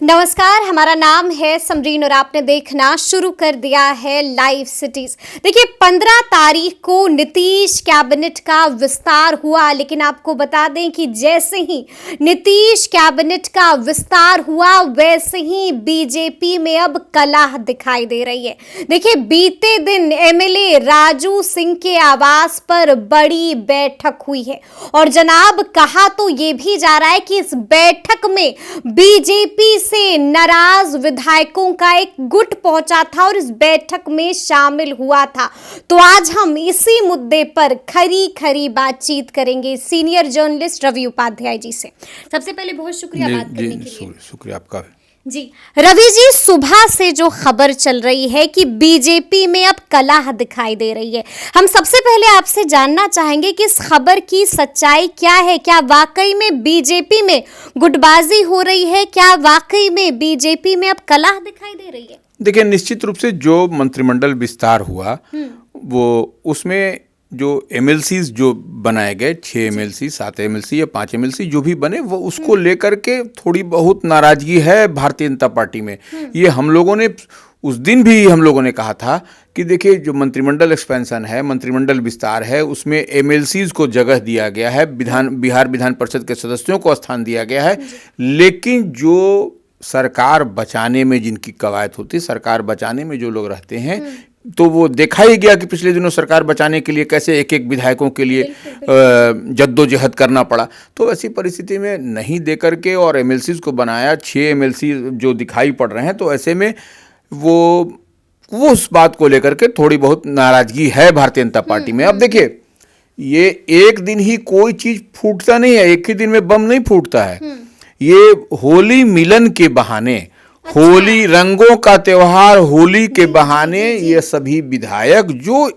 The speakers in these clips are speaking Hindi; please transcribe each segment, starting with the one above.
नमस्कार, हमारा नाम है समरीन और आपने देखना शुरू कर दिया है लाइव सिटीज। देखिए 15 तारीख को नीतीश कैबिनेट का विस्तार हुआ, लेकिन आपको बता दें कि जैसे ही नीतीश कैबिनेट का विस्तार हुआ वैसे ही बीजेपी में अब कलह दिखाई दे रही है। देखिए बीते दिन एमएलए राजू सिंह के आवास पर बड़ी बैठक हुई है और जनाब कहा तो ये भी जा रहा है कि इस बैठक में बीजेपी से नाराज विधायकों का एक गुट पहुंचा था और इस बैठक में शामिल हुआ था। तो आज हम इसी मुद्दे पर खरी खरी बातचीत करेंगे सीनियर जर्नलिस्ट रवि उपाध्याय जी से। सबसे पहले बहुत शुक्रिया बात करने के लिए। शुक्रिया आपका जी रवि जी, सुबह से जो खबर चल रही है कि बीजेपी में अब कलह दिखाई दे रही है, हम सबसे पहले आपसे जानना चाहेंगे कि इस खबर की सच्चाई क्या है। क्या वाकई में बीजेपी में गुटबाजी हो रही है? क्या वाकई में बीजेपी में अब कलह दिखाई दे रही है? देखिए, निश्चित रूप से जो मंत्रिमंडल विस्तार हुआ वो उसमें जो एमएलसीज जो बनाए गए 6 एमएलसी 7 एमएलसी या 5 एमएलसी जो भी बने वो उसको लेकर के थोड़ी बहुत नाराजगी है भारतीय जनता पार्टी में। ये हम लोगों ने उस दिन भी हम लोगों ने कहा था कि देखिए जो मंत्रिमंडल एक्सपेंशन है, मंत्रिमंडल विस्तार है, उसमें एमएलसीज को जगह दिया गया है, बिहार विधान परिषद के सदस्यों को स्थान दिया गया है, लेकिन जो सरकार बचाने में जिनकी कवायद होती है, सरकार बचाने में जो लोग रहते हैं, तो वो देखा ही गया कि पिछले दिनों सरकार बचाने के लिए कैसे एक एक विधायकों के लिए जद्दोजहद करना पड़ा। तो ऐसी परिस्थिति में नहीं दे करके और एमएलसीज को बनाया, 6 एमएलसी जो दिखाई पड़ रहे हैं, तो ऐसे में वो उस बात को लेकर के थोड़ी बहुत नाराजगी है भारतीय जनता पार्टी में। अब देखिए, ये एक दिन ही कोई चीज फूटता नहीं है, एक ही दिन में बम नहीं फूटता है। ये होली मिलन के बहाने, होली रंगों का त्योहार, होली के बहाने ये सभी विधायक जो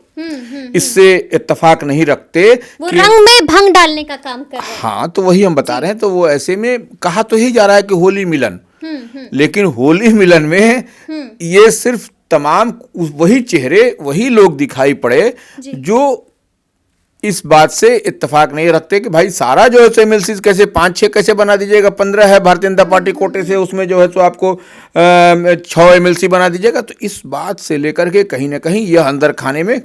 इससे इत्तेफाक नहीं रखते वो रंग में भंग डालने का काम कर रहे हैं। हाँ, तो वही हम बता रहे हैं। तो वो ऐसे में कहा तो ही जा रहा है कि होली मिलन, लेकिन होली मिलन में ये सिर्फ तमाम वही चेहरे, वही लोग दिखाई पड़े जो इस बात से इत्तेफाक नहीं रखते कि भाई सारा जो है सो एमएलसी कैसे 5-6 कैसे बना दीजिएगा, 15 है भारतीय जनता पार्टी कोटे से, उसमें जो है सो आपको 6 एमएलसी बना दीजिएगा। तो इस बात से लेकर के कहीं ना कहीं यह अंदर खाने में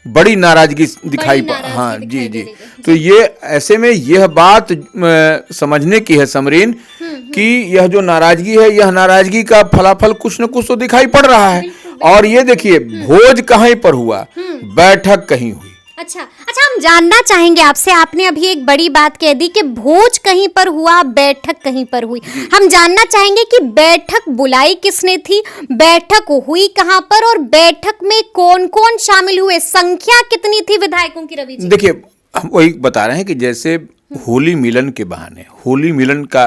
बड़ी नाराजगी दिखाई हाँ जी। तो ये ऐसे में यह बात समझने की है समरीन कि यह जो नाराजगी है, यह नाराजगी का फलाफल कुछ न कुछ तो दिखाई पड़ रहा है। और ये देखिए, भोज कहीं पर हुआ, बैठक कहीं हुई। अच्छा, हम जानना चाहेंगे आपसे, आपने अभी एक बड़ी बात कह दी कि भोज कहीं पर हुआ, बैठक कहीं पर हुई। हम जानना चाहेंगे कि बैठक बुलाई किसने थी, बैठक हुई कहां पर और बैठक में कौन कौन शामिल हुए, संख्या कितनी थी विधायकों की? रवि जी, देखिए, हम वही बता रहे हैं कि जैसे होली मिलन के बहाने, होली मिलन का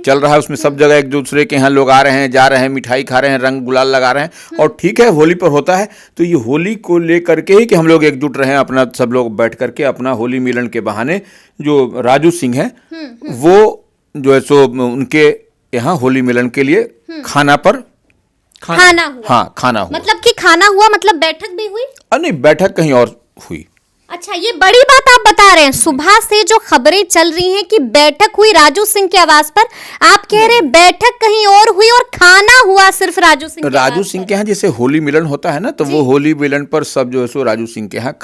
चल रहा है, उसमें सब जगह एक दूसरे के यहाँ लोग आ रहे हैं, जा रहे हैं, मिठाई खा रहे हैं, रंग गुलाल लगा रहे हैं, और ठीक है होली पर होता है। तो ये होली को लेकर के ही कि हम लोग एकजुट रहे, अपना सब लोग बैठ करके अपना होली मिलन के बहाने जो राजू सिंह है वो जो है सो उनके यहाँ होली मिलन के लिए खाना हुआ। हाँ, खाना हुआ। मतलब कि खाना हुआ मतलब बैठक भी हुई? नहीं, बैठक कहीं और हुई। अच्छा, ये बड़ी बात आप बता रहे हैं। सुबह से जो खबरें चल रही हैं कि बैठक हुई राजू सिंह के आवास पर, आप कह रहे हैं बैठक कहीं और हुई और खाना हुआ सिर्फ राजू सिंह के यहाँ। जैसे होली मिलन होता है ना, तो वो होली मिलन पर सब जो है सो राजू सिंह के यहाँ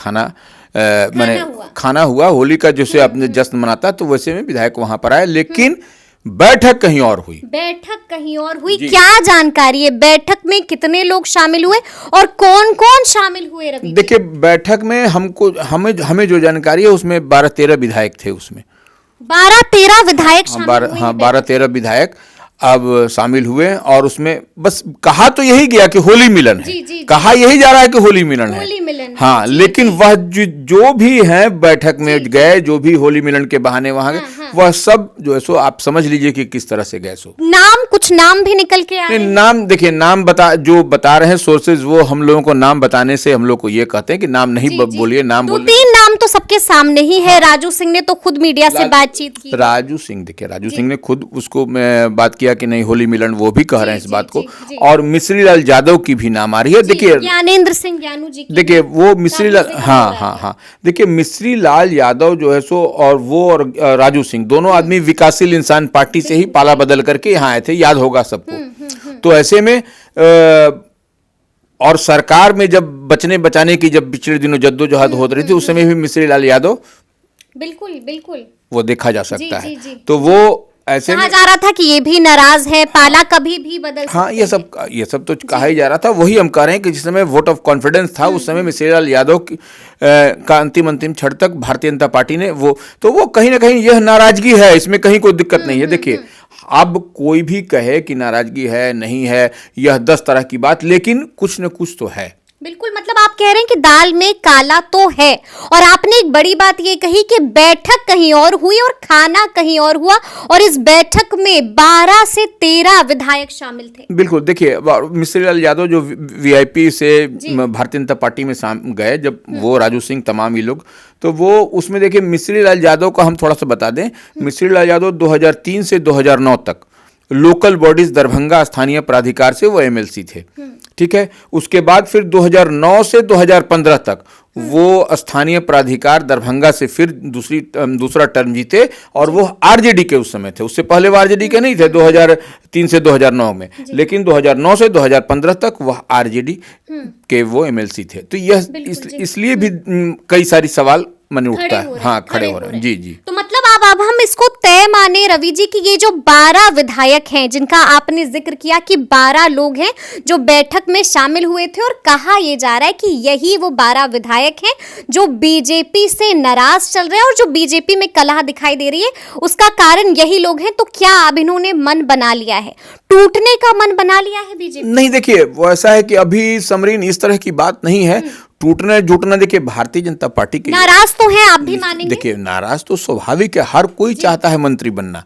खाना हुआ। होली का जैसे आपने जश्न मनाता तो वैसे में विधायक वहां पर आए, लेकिन बैठक कहीं और हुई। क्या जानकारी है? बैठक में कितने लोग शामिल हुए और कौन कौन शामिल हुए? रवि, देखिए, बैठक में हमें जो जानकारी है उसमें 12-13 विधायक थे। उसमें 12-13 विधायक शामिल हुए। 12-13 विधायक अब शामिल हुए और उसमें बस कहा तो यही गया कि होली मिलन है, कहा यही जा रहा है कि होली मिलन है। हाँ, लेकिन वह जो भी है बैठक में गए, जो भी होली मिलन के बहाने वहां गए, वह सब जो है सो आप समझ लीजिए कि किस तरह से गए। सो कुछ नाम भी निकल के आए? नाम देखिए, नाम बता रहे हैं सोर्सेज, वो हम लोगों को नाम बताने से हम लोग को ये कहते हैं कि नाम नहीं बोलिए, नाम बोलिए। 2-3 नाम तो सबके सामने ही है। राजू सिंह ने तो खुद मीडिया से बातचीत की। राजू सिंह ने खुद उसको बात किया कि नहीं होली मिलन, वो भी कह रहे हैं इस बात को। और मिश्री लाल यादव की भी नाम आ रही है। देखिए, ज्ञानेंद्र सिंह ज्ञानू जी, देखिए वो मिश्री लाल, हाँ, देखिए मिश्री लाल यादव जो है सो और वो और राजू सिंह, दोनों आदमी विकासशील इंसान पार्टी से ही पाला बदल करके यहाँ आए थे, याद होगा सबको। तो ऐसे में और सरकार में जब बचने बचाने की जब पिछले दिनों जद्दोजहद हो रही थी, उस समय भी मिश्री लाल यादव बिल्कुल बिल्कुल वो देखा जा सकता जी, है। जी। तो वो ऐसे कहा में जा रहा था कि ये भी नाराज है, पाला कभी भी बदल हाँ, सकते ये सब तो कहा ही जा रहा था। वही हम कह रहे हैं कि जिस समय वोट ऑफ कॉन्फिडेंस था, उस समय मिश्री लाल यादव का अंतिम क्षण तक भारतीय जनता पार्टी ने वो कहीं ना कहीं यह नाराजगी है, इसमें कहीं कोई दिक्कत नहीं है। देखिए, अब कोई भी कहे कि नाराजगी है नहीं है, यह 10 तरह की बात, लेकिन कुछ न कुछ तो है। बिल्कुल, मतलब आप कह रहे हैं कि दाल में काला तो है। और आपने एक बड़ी बात ये कही कि बैठक कहीं और हुई और खाना कहीं और हुआ, और इस बैठक में 12 से 13 विधायक शामिल थे। बिल्कुल, देखिए, मिश्री लाल यादव जो वीआईपी से भारतीय जनता पार्टी में गए, जब वो राजू सिंह तमाम ये लोग, तो वो उसमें देखिए मिश्री लाल यादव का हम थोड़ा सा बता दें। मिश्री लाल यादव 2003 से 2009 तक लोकल बॉडीज दरभंगा स्थानीय प्राधिकार से वो एमएलसी थे, ठीक है। उसके बाद फिर 2009 से 2015 तक वो स्थानीय प्राधिकार दरभंगा से फिर दूसरा टर्म जीते, और वो आरजेडी के उस समय थे। उससे पहले वो आरजेडी के नहीं थे 2003 से 2009 में, लेकिन 2009 से 2015 तक वह आरजेडी के वो एमएलसी थे। तो यह इसलिए भी कई सारी सवाल मन उठता है। हाँ, खड़े हो रहे हैं। जी जी। तो मतलब अब हम इसको तय माने रवि जी कि ये जो 12 विधायक हैं, जिनका आपने जिक्र किया कि 12 लोग हैं जो बैठक में शामिल हुए थे, और कहा यह जा रहा है कि यही वो 12 विधायक हैं जो बीजेपी से नाराज चल रहे हैं, और जो बीजेपी में कलह दिखाई दे रही है उसका कारण यही लोग हैं। तो क्या अब इन्होंने मन बना लिया है, टूटने का मन बना लिया है बीजेपी? नहीं, देखिए, वो ऐसा है कि अभी समरीन इस तरह की बात नहीं है। टूटना जुटना, देखिए, भारतीय जनता पार्टी के नाराज तो हैं, आप भी मानेंगे। देखिए, नाराज तो स्वाभाविक है, हर कोई चाहता है मंत्री बनना,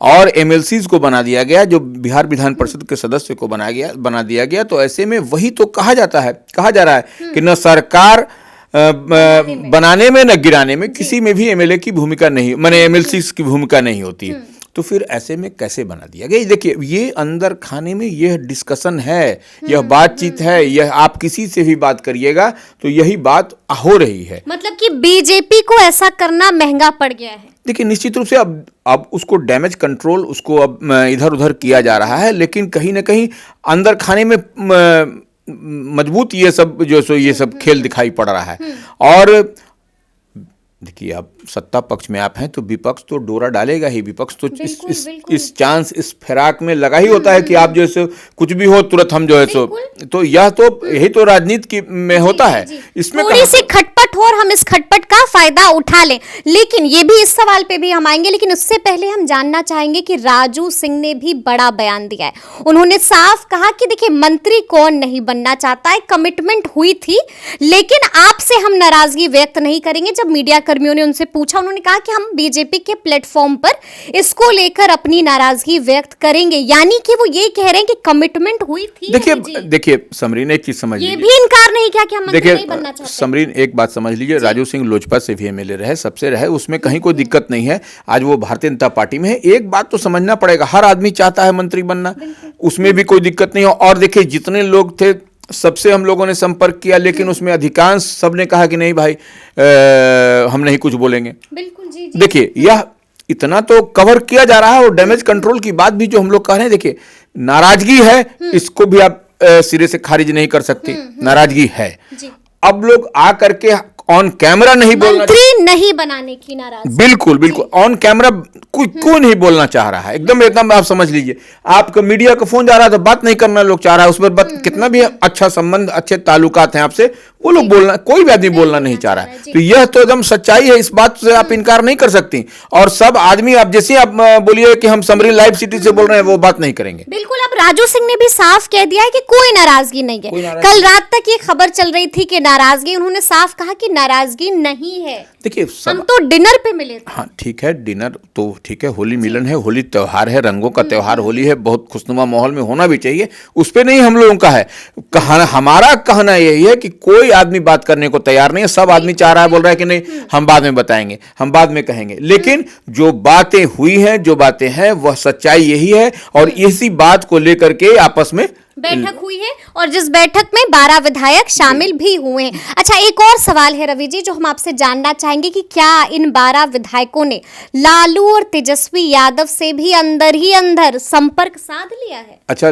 और एमएलसीज को बना दिया गया, जो बिहार विधान परिषद के सदस्य को बना दिया गया। तो ऐसे में वही तो कहा जा रहा है कि न सरकार बनाने में न गिराने में किसी में भी एमएलए की भूमिका नहीं, माने एमएलसी की भूमिका नहीं होती है। तो फिर ऐसे में कैसे बना दिया गया? देखिए, ये अंदर खाने में यह डिस्कशन है, यह बातचीत है, यह आप किसी से भी बात करिएगा तो यही बात हो रही है। मतलब कि बीजेपी को ऐसा करना महंगा पड़ गया है। देखिए, निश्चित रूप से अब उसको डैमेज कंट्रोल उसको अब इधर उधर किया जा रहा है, लेकिन कहीं ना कहीं अंदर खाने में मजबूत ये सब खेल दिखाई पड़ रहा है। और देखिए, अब सत्ता पक्ष में आप हैं तो विपक्ष तो डोरा डालेगा ही। विपक्ष तो इस चांस, इस फिराक में लगा ही होता है कि आप जो है कुछ भी हो तुरंत हम जो है तो यही तो राजनीति में होता है। इसमें थोड़ी सी खटपट हो और हम इस खटपट का फायदा उठा लें। लेकिन ये भी, इस सवाल पे भी हम आएंगे, लेकिन उससे पहले हम जानना चाहेंगे कि राजू सिंह ने भी बड़ा बयान दिया है। उन्होंने साफ कहा कि देखिए, मंत्री कौन नहीं बनना चाहता है, कमिटमेंट हुई थी, लेकिन आपसे हम नाराजगी व्यक्त नहीं करेंगे। जब मीडिया कर्मियों ने उनसे पूछा, उन्होंने कहा कि हम बीजेपी के प्लेटफॉर्म पर इसको लेकर अपनी नाराजगी व्यक्त करेंगे। यानी कि वो ये कह रहे हैं कि कमिटमेंट हुई थी। देखिए समरीन, एक चीज समझ लीजिए, ये भी इनकार नहीं किया कि हम मंत्री नहीं बनना चाहते। समरीन, एक बात समझ लीजिए, राजू सिंह लोजपा से भी एमएलए रहे, सबसे रहे, उसमें कहीं कोई दिक्कत नहीं है। आज वो भारतीय जनता पार्टी में है। एक बात तो समझना पड़ेगा, हर आदमी चाहता है मंत्री बनना, उसमें भी कोई दिक्कत नहीं है। और देखिए, जितने लोग थे सबसे हम लोगों ने संपर्क किया, लेकिन उसमें अधिकांश सबने कहा कि नहीं भाई, हम नहीं कुछ बोलेंगे। बिल्कुल जी। देखिए, यह इतना तो कवर किया जा रहा है, और डैमेज कंट्रोल की बात भी जो हम लोग कह रहे हैं, देखिए, नाराजगी है, इसको भी आप सिरे से खारिज नहीं कर सकते। नाराजगी है। अब लोग आ करके ऑन कैमरा नहीं बोलना, मंत्री नहीं बनाने की नाराजगी, बिल्कुल ऑन कैमरा कोई नहीं बोलना चाह रहा है। एकदम आप समझ लीजिए, आपका मीडिया का फोन जा रहा है तो बात नहीं करना लोग चाह रहा है, उस पर कितना भी अच्छा संबंध, अच्छे ताल्लुकात हैं आपसे, वो लोग बोलना, कोई भी आदमी बोलना नहीं चाह रहा है। तो यह तो एकदम सच्चाई है, इस बात से आप इनकार नहीं कर सकती। और सब आदमी, आप जैसे आप बोलिए कि हम समरी लाइव सिटी से बोल रहे हैं, वो बात नहीं करेंगे। बिल्कुल। अब राजू सिंह ने भी साफ कह दिया है कि कोई नाराजगी नहीं है। कल रात तक ये खबर चल रही थी कि नाराजगी, उन्होंने साफ कहा कि नाराजगी नहीं है। देखिए, हम तो डिनर पे मिले थे। हाँ, ठीक है, डिनर तो ठीक है, होली मिलन है, होली त्योहार है, रंगों का त्योहार होली है, बहुत खुशनुमा माहौल में होना भी चाहिए, उस पे नहीं हम लोगों का है। हमारा कहना यही है कि कोई आदमी बात करने को तैयार नहीं है। सब आदमी चाह रहा है, बोल रहा है कि नहीं, हम बाद में बताएंगे, हम बाद में कहेंगे। लेकिन जो बातें हुई हैं, जो बातें हैं, वह सच्चाई यही है, और इसी बात को लेकर के आपस में बैठक हुई है और जिस बैठक में 12 विधायक शामिल भी हुए हैं। अच्छा, एक और सवाल है रवि जी जो हम आपसे जानना चाहेंगे कि क्या इन 12 विधायकों ने लालू और तेजस्वी यादव से भी अंदर ही अंदर संपर्क साध लिया है? अच्छा,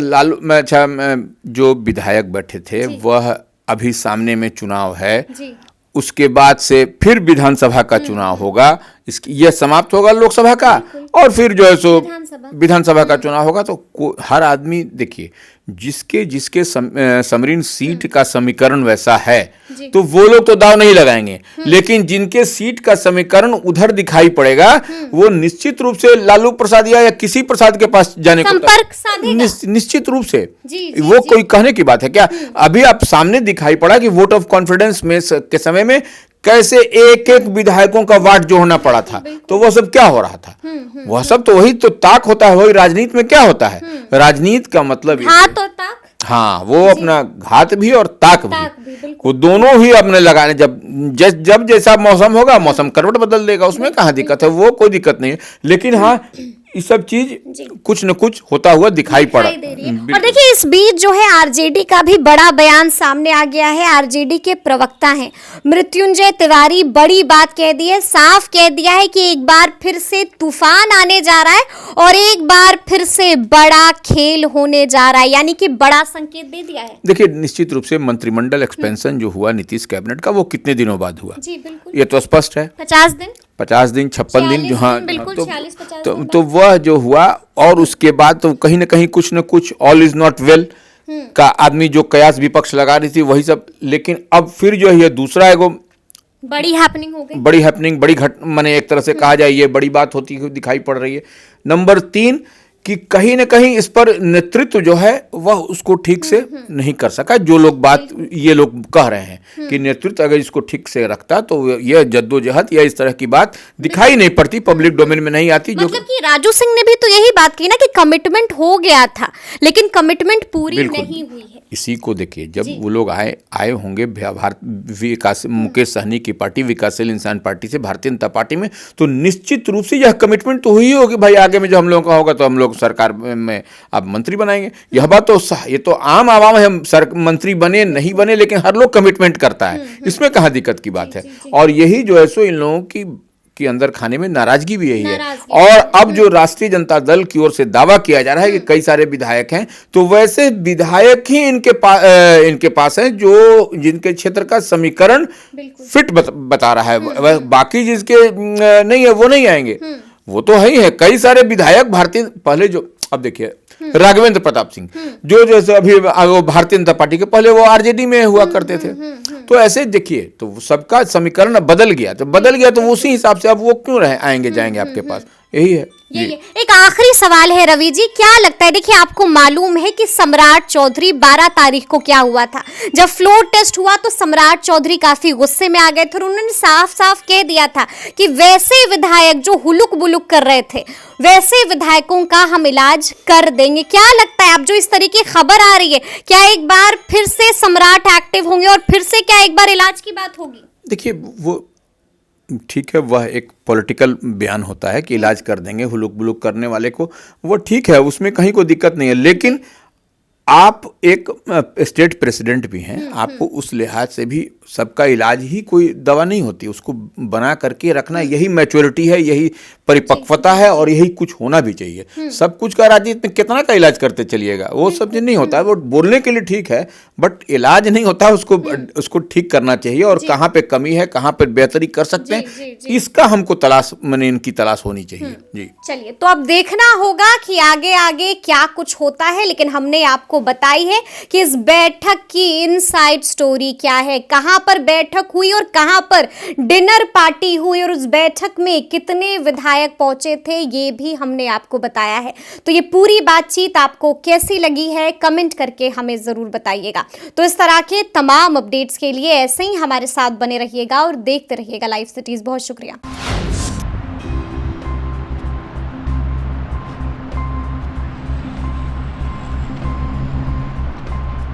जो विधायक बैठे थे वह अभी सामने में चुनाव है जी। उसके बाद से फिर विधानसभा का चुनाव होगा, इसकी यह समाप्त होगा लोकसभा का और फिर जो है सो विधानसभा का चुनाव होगा। तो हर आदमी देखिए जिसके जिसके समरीन सीट का समीकरण वैसा है तो वो लोग तो दाव नहीं लगाएंगे, लेकिन जिनके सीट का समीकरण उधर दिखाई पड़ेगा वो निश्चित रूप से लालू प्रसाद या किसी प्रसाद के पास जाने को संपर्क साधेगा। निश्चित रूप से जी, वो कोई कहने की बात है क्या? अभी आप सामने दिखाई पड़ा कि वोट ऑफ कॉन्फिडेंस में के समय में कैसे एक एक विधायकों का वाट जोड़ना पड़ा था, तो वह सब क्या हो रहा था? वह सब तो वही तो ताक होता है। वही राजनीति में क्या होता है, राजनीति का मतलब हाथ और ताक। हाँ, वो अपना घात भी और ताक भी वो दोनों ही अपने लगाने। जब जैसा मौसम होगा मौसम करवट बदल देगा, उसमें कहाँ दिक्कत है, वो कोई दिक्कत नहीं है। लेकिन हाँ, ये सब चीज कुछ न कुछ होता हुआ दिखाई पड़ा। और देखिए इस बीच जो है आरजेडी का भी बड़ा बयान सामने आ गया है। आरजेडी के प्रवक्ता हैं मृत्युंजय तिवारी बड़ी बात कह दी है, साफ कह दिया है कि एक बार फिर से तूफान आने जा रहा है और एक बार फिर से बड़ा खेल होने जा रहा है, यानी कि बड़ा संकेत दे दिया है। देखिए निश्चित रूप से मंत्रिमंडल एक्सपेंशन जो हुआ नीतीश कैबिनेट का वो कितने दिनों बाद हुआ? जी बिल्कुल, ये तो स्पष्ट है 50 दिन 56 दिन जो हाँ बिल्कुल, तो वह जो हुआ और उसके बाद तो कहीं ना कहीं कुछ न कुछ ऑल इज नॉट वेल का आदमी जो कयास विपक्ष लगा रही थी वही सब। लेकिन अब फिर जो है दूसरा एगो बड़ी हैपनिंग हो गई, बड़ी हैपनिंग बड़ी माने एक तरह से कहा जाए ये बड़ी बात होती हुई दिखाई पड़ रही है। नंबर 3 कि कहीं न कहीं इस पर नेतृत्व जो है वह उसको ठीक से नहीं कर सका। जो लोग बात ये लोग कह रहे हैं कि नेतृत्व अगर इसको ठीक से रखता तो यह जद्दोजहद या इस तरह की बात दिखाई नहीं पड़ती, पब्लिक डोमेन में नहीं आती। मतलब कि राजू सिंह ने भी तो यही बात की ना कि कमिटमेंट हो गया था लेकिन कमिटमेंट पूरी नहीं हुई है। इसी को देखिए जब वो लोग आए होंगे भारत विकास मुकेश सहनी की पार्टी विकासशील इंसान पार्टी से भारतीय जनता पार्टी में, तो निश्चित रूप से यह कमिटमेंट तो हुई होगी भाई आगे में जो हम लोगों का होगा तो हम लोग सरकार में अब मंत्री बनाएंगे। यह बात तो ये तो आम आवाम है, मंत्री बने नहीं बने लेकिन हर लोग कमिटमेंट करता है, इसमें कहाँ दिक्कत की बात है। और यही जो है सो इन लोगों की अंदर खाने में नाराजगी भी यही है। और अब जो राष्ट्रीय जनता दल की ओर से दावा किया जा रहा है कि कई सारे विधायक हैं, तो वैसे विधायक ही इनके पास हैं जो जिनके क्षेत्र का समीकरण फिट बता रहा है, बाकी जिसके नहीं है वो नहीं आएंगे। वो तो है ही है, कई सारे विधायक भारतीय पहले जो अब देखिए राघवेंद्र प्रताप सिंह जो जैसे अभी भारतीय जनता पार्टी के पहले वो आरजेडी में हुआ करते थे, तो ऐसे देखिए तो सबका समीकरण बदल गया, तो उसी हिसाब से अब वो क्यों आएंगे जाएंगे आपके पास, यही है। एक आखिरी सवाल है रवि जी, क्या लगता है, देखिए आपको मालूम है कि सम्राट चौधरी 12 तारीख को क्या हुआ था, जब फ्लोर टेस्ट हुआ तो सम्राट चौधरी काफी गुस्से में आ गए थे और उन्होंने साफ साफ कह दिया था कि वैसे विधायक जो हुलुक बुलुक कर रहे थे वैसे विधायकों का हम इलाज कर देंगे। क्या लगता है, अब जो इस तरीके खबर आ रही है, क्या एक बार फिर से सम्राट एक्टिव होंगे और फिर से क्या एक बार इलाज की बात होगी? देखिए वो ठीक है, वह एक पॉलिटिकल बयान होता है कि इलाज कर देंगे हुलुक बुलुक करने वाले को, वो ठीक है, उसमें कहीं कोई दिक्कत नहीं है। लेकिन आप एक स्टेट प्रेसिडेंट भी हैं, आपको उस लिहाज से भी सबका इलाज ही कोई दवा नहीं होती, उसको बना करके रखना यही मैच्योरिटी है, यही परिपक्वता है और यही कुछ होना भी चाहिए। सब कुछ का राजनीति में कितना का इलाज करते चलिएगा, वो सब नहीं होता है। वो बोलने के लिए ठीक है बट इलाज नहीं होता, उसको ठीक करना चाहिए और कहाँ पे कमी है, कहाँ पे बेहतरी कर सकते हैं, इसका हमको तलाश इनकी तलाश होनी चाहिए। जी चलिए, तो अब देखना होगा कि आगे आगे क्या कुछ होता है, लेकिन हमने आपको बताई है कि इस बैठक की इनसाइड स्टोरी क्या है, कहां पर बैठक हुई और कहां पर डिनर पार्टी हुई और उस बैठक में कितने विधायक पहुंचे थे, ये भी हमने आपको बताया है। तो ये पूरी बातचीत आपको कैसी लगी है कमेंट करके हमें जरूर बताइएगा। तो इस तरह के तमाम अपडेट्स के लिए ऐसे ही हमारे साथ बने रहिएगा और देखते रहिएगा लाइव सिटीज। बहुत शुक्रिया।